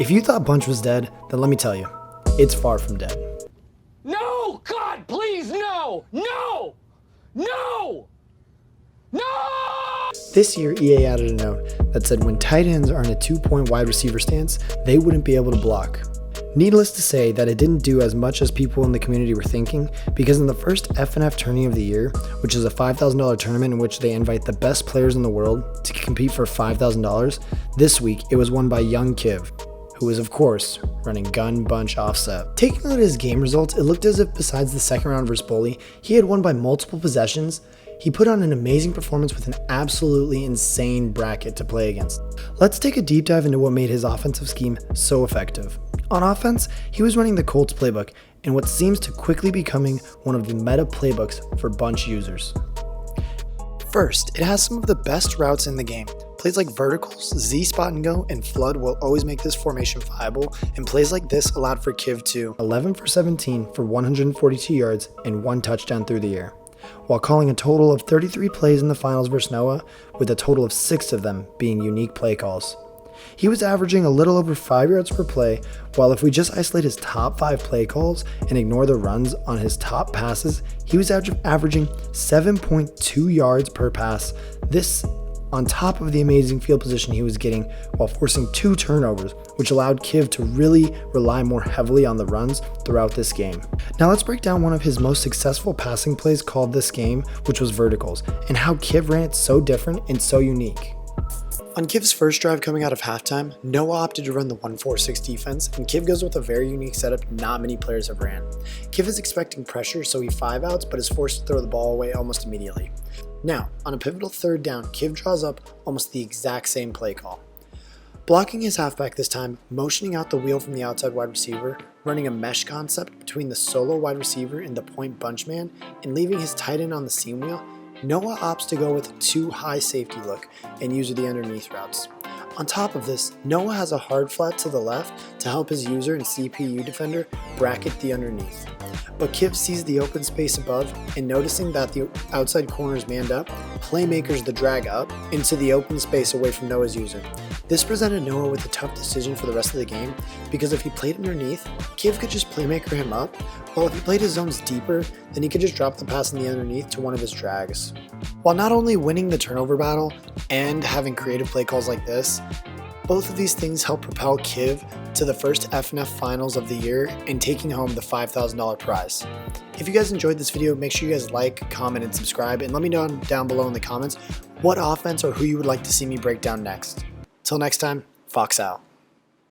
If you thought Bunch was dead, then let me tell you, it's far from dead. No! God, please, no! No! No! No! This year, EA added a note that said when tight ends are in a 2-point wide receiver stance, they wouldn't be able to block. Needless to say that it didn't do as much as people in the community were thinking, because in the first FNF tourney of the year, which is a $5,000 tournament in which they invite the best players in the world to compete for $5,000, this week it was won by young Kiv, who was of course running gun bunch offset. Taking a look at his game results, it looked as if besides the second round versus Bully, he had won by multiple possessions. He put on an amazing performance with an absolutely insane bracket to play against. Let's take a deep dive into what made his offensive scheme so effective. On offense, he was running the Colts playbook in what seems to quickly becoming one of the meta playbooks for bunch users. First, it has some of the best routes in the game. Plays like verticals, Z spot and go, and flood will always make this formation viable, and plays like this allowed for Kiv to 11 for 17 for 142 yards and 1 touchdown through the air, while calling a total of 33 plays in the finals versus Noah, with a total of 6 of them being unique play calls. He was averaging a little over 5 yards per play, while if we just isolate his top 5 play calls and ignore the runs on his top passes, he was averaging 7.2 yards per pass. This on top of the amazing field position he was getting while forcing 2 turnovers, which allowed Kiv to really rely more heavily on the runs throughout this game. Now let's break down one of his most successful passing plays called this game, which was verticals, and how Kiv ran it so different and so unique. On Kiv's first drive coming out of halftime, Noah opted to run the 1-4-6 defense, and Kiv goes with a very unique setup not many players have ran. Kiv is expecting pressure, so he 5-outs, but is forced to throw the ball away almost immediately. Now, on a pivotal third down, Kiv draws up almost the exact same play call. Blocking his halfback this time, motioning out the wheel from the outside wide receiver, running a mesh concept between the solo wide receiver and the point bunch man, and leaving his tight end on the seam wheel, Noah opts to go with a 2-high safety look and use the underneath routes. On top of this, Noah has a hard flat to the left to help his user and CPU defender bracket the underneath. But Kiv sees the open space above, and noticing that the outside corner is manned up, playmakers the drag up into the open space away from Noah's user. This presented Noah with a tough decision for the rest of the game, because if he played underneath, Kiv could just playmaker him up, while if he played his zones deeper, then he could just drop the pass in the underneath to one of his drags. While not only winning the turnover battle and having creative play calls like this, both of these things help propel Kiv to the first FNF finals of the year and taking home the $5,000 prize. If you guys enjoyed this video, make sure you guys like, comment, and subscribe, and let me know down below in the comments what offense or who you would like to see me break down next. Till next time, Fox out.